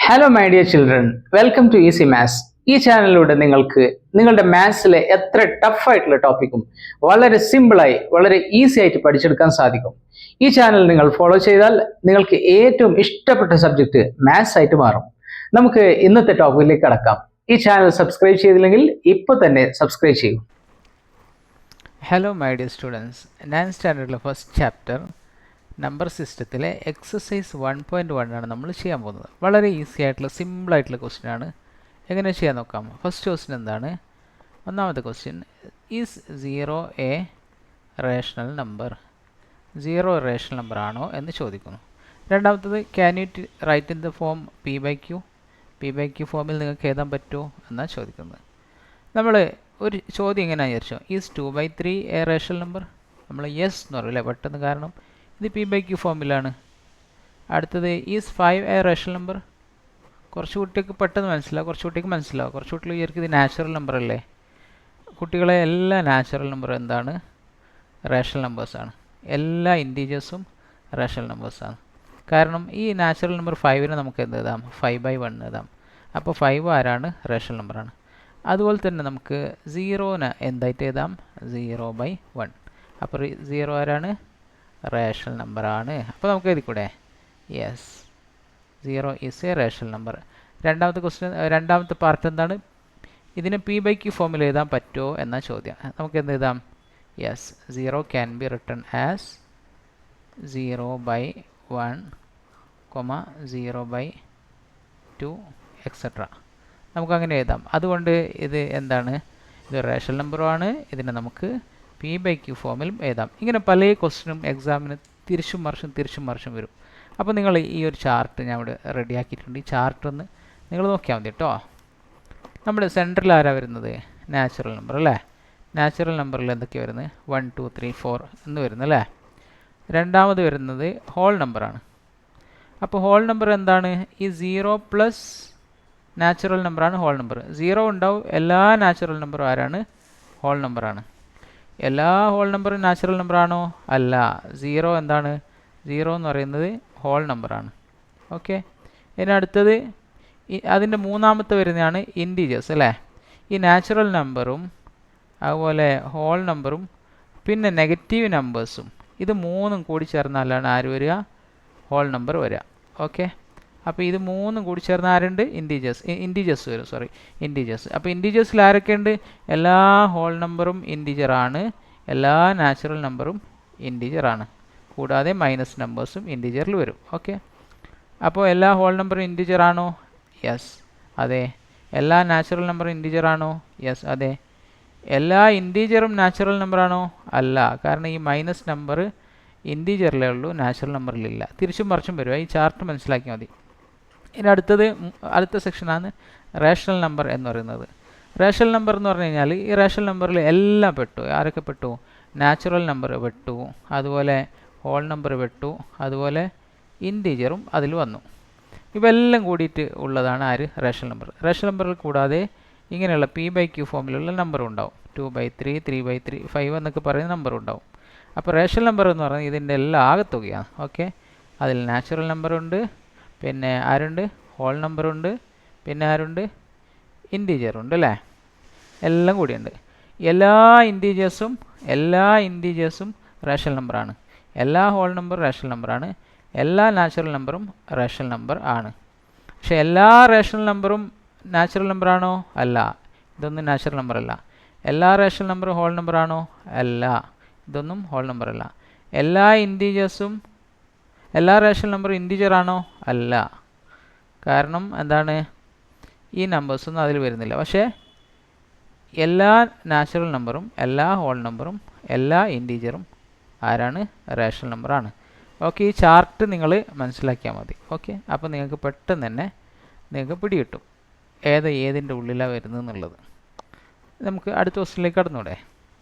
Hello my dear children, welcome to easy maths. ഈ ചാനലിലൂടെ നിങ്ങൾക്ക് നിങ്ങളുടെ മാത്സിലെ എത്ര ടഫായിട്ടുള്ള ടോപ്പിക്കും വളരെ സിമ്പിളായി വളരെ ഈസി ആയിട്ട് പഠിച്ചെടുക്കാൻ സാധിക്കും. ഈ ചാനൽ നിങ്ങൾ ഫോളോ ചെയ്താൽ നിങ്ങൾക്ക് ഏറ്റവും ഇഷ്ടപ്പെട്ട സബ്ജക്റ്റ് മാത്സ് ആയിട്ട് മാറും. നമുക്ക് ഇന്നത്തെ ടോപ്പിക്കിലേക്ക് കടക്കാം. ഈ ചാനൽ സബ്സ്ക്രൈബ് ചെയ്തില്ലെങ്കിൽ ഇപ്പോൾ തന്നെ സബ്സ്ക്രൈബ് ചെയ്യൂ. Hello my dear students, 9th സ്റ്റാൻഡേർഡിലെ ഫസ്റ്റ് ചാപ്റ്റർ നമ്പർ സിസ്റ്റത്തിലെ എക്സസൈസ് 1.1 ആണ് നമ്മൾ ചെയ്യാൻ പോകുന്നത്. വളരെ ഈസി ആയിട്ടുള്ള സിമ്പിളായിട്ടുള്ള ക്വസ്റ്റ്യൻ ആണ്. എങ്ങനെ ചെയ്യാൻ നോക്കാം. ഫസ്റ്റ് ക്വസ്റ്റ്യൻ എന്താണ്? ഒന്നാമത്തെ question, is 0 a rational number? 0 rational number ആണോ എന്ന് ചോദിക്കുന്നു. രണ്ടാമത്തത്, can you write in the form P/Q? P/Q ഫോമിൽ നിങ്ങൾക്ക് എഴുതാൻ പറ്റുമോ എന്നാണ് ചോദിക്കുന്നത്. നമ്മൾ ഒരു ചോദ്യം എങ്ങനെയാണെന്ന് വിചാരിച്ചോ, ഈസ് 2/3 എ റേഷണൽ നമ്പർ? നമ്മൾ യെസ് എന്ന് പറയില്ലേ പെട്ടെന്ന്, കാരണം ഇത് P/Q ഫോമിലാണ്. അടുത്തത്, ഈസ് 5 എ റേഷണൽ നമ്പർ? കുറച്ച് കുട്ടികൾക്ക് പെട്ടെന്ന് മനസ്സിലാവും, കുറച്ച് കുട്ടിക്ക് മനസ്സിലാവും. കുറച്ച് കുട്ടികൾ വിചാരിക്കും ഇത് നാച്ചുറൽ നമ്പർ അല്ലേ. കുട്ടികളെ എല്ലാ നാച്ചുറൽ നമ്പർ എന്താണ്? റേഷണൽ നമ്പേഴ്സാണ്. എല്ലാ ഇൻറ്റീജേഴ്സും റേഷണൽ നമ്പേഴ്സാണ്. കാരണം ഈ നാച്ചുറൽ നമ്പർ 5നെ നമുക്ക് എന്ത് എഴുതാം? 5/1 എഴുതാം. അപ്പോൾ 5 ആരാണ്? റേഷണൽ നമ്പറാണ്. അതുപോലെ തന്നെ നമുക്ക് 0നെ എന്തായിട്ട് എഴുതാം? 0/1. അപ്പോൾ 0 ആരാണ്? റേഷണൽ നമ്പറാണ്. അപ്പോൾ നമുക്ക് എഴുതിക്കൂടെ? Yes, 0 is a rational number. രണ്ടാമത്തെ ക്വസ്റ്റ്യൻ, രണ്ടാമത്തെ പാർട്ട് എന്താണ്? ഇതിന് P/Q ഫോമിൽ എഴുതാൻ പറ്റുമോ എന്ന ചോദ്യം. നമുക്ക് എന്ത് എഴുതാം? Yes, 0 can be written as 0/1, 0/2 etcetera. നമുക്കങ്ങനെ എഴുതാം. അതുകൊണ്ട് ഇത് എന്താണ്? ഇത് റേഷണൽ നമ്പറുമാണ്. ഇതിനെ നമുക്ക് P/Q ഫോമിലും എഴുതാം. ഇങ്ങനെ പല ക്വസ്റ്റ്യനും എക്സാമിന് തിരിച്ചും മറിച്ചും വരും. അപ്പോൾ നിങ്ങൾ ഈ ഒരു ചാർട്ട് ഞാൻ ഇവിടെ റെഡിയാക്കിയിട്ടുണ്ട്. ഈ ചാർട്ട് ഒന്ന് നിങ്ങൾ നോക്കിയാൽ മതി കേട്ടോ. നമ്മുടെ സെൻറ്ററിൽ ആരാ വരുന്നത്? നാച്ചുറൽ നമ്പർ അല്ലേ. നാച്ചുറൽ നമ്പറിൽ എന്തൊക്കെയാണ് വരുന്നത്? 1 2 3 4 എന്ന് വരുന്നത് അല്ലേ. രണ്ടാമത് വരുന്നത് ഹോൾ നമ്പറാണ്. അപ്പോൾ ഹോൾ നമ്പർ എന്താണ്? ഈ 0 പ്ലസ് നാച്ചുറൽ നമ്പറാണ് ഹോൾ നമ്പർ. 0 ഉണ്ടാവും. എല്ലാ നാച്ചുറൽ നമ്പറും ആരാണ്? ഹോൾ നമ്പറാണ്. എല്ലാ ഹോൾ നമ്പറും നാച്ചുറൽ നമ്പറാണോ? അല്ല. 0 എന്താണ്? 0 എന്ന് പറയുന്നത് ഹോൾ നമ്പറാണ്. ഓക്കെ. ഇനി അടുത്തത് അതിൻ്റെ മൂന്നാമത്തെ വരുന്നതാണ് ഇൻറ്റീജേഴ്സ് അല്ലേ. ഈ നാച്ചുറൽ നമ്പറും അതുപോലെ ഹോൾ നമ്പറും പിന്നെ നെഗറ്റീവ് നമ്പേഴ്സും, ഇത് മൂന്നും കൂടി ചേർന്നാലാണ് ആര് വരിക? ഹോൾ നമ്പർ വരിക. ഓക്കെ. അപ്പോൾ ഇത് മൂന്നും കൂടി ചേർന്ന് ആരുണ്ട്? ഇൻറ്റീജേഴ്സ് വരും. ഇൻറ്റീജേഴ്സ്. അപ്പോൾ ഇൻറ്റീജേഴ്സിൽ ആരൊക്കെയുണ്ട്? എല്ലാ ഹോൾ നമ്പറും ഇൻറ്റീജറാണ്, എല്ലാ നാച്ചുറൽ നമ്പറും ഇൻറ്റീജറാണ്, കൂടാതെ മൈനസ് നമ്പേഴ്സും ഇൻറ്റീജറിൽ വരും. ഓക്കെ. അപ്പോൾ എല്ലാ ഹോൾ നമ്പറും ഇൻറ്റീജറാണോ? യെസ്, അതെ. എല്ലാ നാച്ചുറൽ നമ്പറും ഇൻറ്റീജറാണോ? യെസ്, അതെ. എല്ലാ ഇൻറ്റീജറും നാച്ചുറൽ നമ്പറാണോ? അല്ല. കാരണം ഈ മൈനസ് നമ്പർ ഇൻറ്റീജറിലേ ഉള്ളൂ, നാച്ചുറൽ നമ്പറിലില്ല. തിരിച്ചും മറിച്ചും വരും. ഈ ചാർട്ട് മനസ്സിലാക്കിയാൽ മതി. ഇനി അടുത്ത സെക്ഷനാണ് റേഷണൽ നമ്പർ എന്ന് പറയുന്നത്. റേഷണൽ നമ്പർ എന്ന് പറഞ്ഞു കഴിഞ്ഞാൽ ഈ റേഷണൽ നമ്പറിൽ എല്ലാം പെട്ടു. ആരൊക്കെ പെട്ടു? നാച്ചുറൽ നമ്പർ പെട്ടു, അതുപോലെ ഹോൾ നമ്പർ പെട്ടു, അതുപോലെ ഇൻറ്റീജറും അതിൽ വന്നു. ഇവയെല്ലാം കൂടിയിട്ട് ഉള്ളതാണ് ആര്? Rational number. റേഷണൽ നമ്പറിൽ കൂടാതെ ഇങ്ങനെയുള്ള P/Q ഫോമിലുള്ള നമ്പറും ഉണ്ടാവും. 2/3, 3/3, 5 എന്നൊക്കെ പറയുന്ന നമ്പറും ഉണ്ടാവും. അപ്പോൾ റേഷണൽ നമ്പർ എന്ന് പറയുന്നത് ഇതിൻ്റെ എല്ലാ ആകത്തുകയാണ്. ഓക്കെ. അതിൽ നാച്ചുറൽ നമ്പറുണ്ട്, പിന്നെ ആരുണ്ട്? ഹോൾ നമ്പറുണ്ട്, പിന്നെ ആരുണ്ട്? ഇൻറ്റീജറുണ്ട് അല്ലേ. എല്ലാം കൂടിയുണ്ട്. എല്ലാ ഇൻറ്റീജേഴ്സും റേഷണൽ നമ്പറാണ്. എല്ലാ ഹോൾ നമ്പറും റേഷണൽ നമ്പറാണ്. എല്ലാ നാച്ചുറൽ നമ്പറും റേഷണൽ നമ്പർ ആണ്. പക്ഷേ എല്ലാ റേഷണൽ നമ്പറും നാച്ചുറൽ നമ്പറാണോ? അല്ല. ഇതൊന്നും നാച്ചുറൽ നമ്പറല്ല. എല്ലാ റേഷണൽ നമ്പറും ഹോൾ നമ്പറാണോ? അല്ല. ഇതൊന്നും ഹോൾ നമ്പറല്ല. എല്ലാ റേഷണൽ നമ്പറും ഇൻറ്റീജറാണോ? അല്ല. കാരണം എന്താണ്? ഈ നമ്പേഴ്സൊന്നും അതിൽ വരുന്നില്ല. പക്ഷേ എല്ലാ നാച്ചുറൽ നമ്പറും എല്ലാ ഹോൾ നമ്പറും എല്ലാ ഇൻറ്റീജറും ആരാണ്? റേഷണൽ നമ്പറാണ്. ഓക്കെ. ഈ ചാർട്ട് നിങ്ങൾ മനസ്സിലാക്കിയാൽ മതി. ഓക്കെ. അപ്പോൾ നിങ്ങൾക്ക് പെട്ടെന്ന് തന്നെ നിങ്ങൾക്ക് പിടികിട്ടും ഏതിൻ്റെ ഉള്ളിലാണ് വരുന്നത് എന്നുള്ളത്. നമുക്ക് അടുത്ത ക്വസ്റ്റ്യനിലേക്ക് കടന്നൂടെ?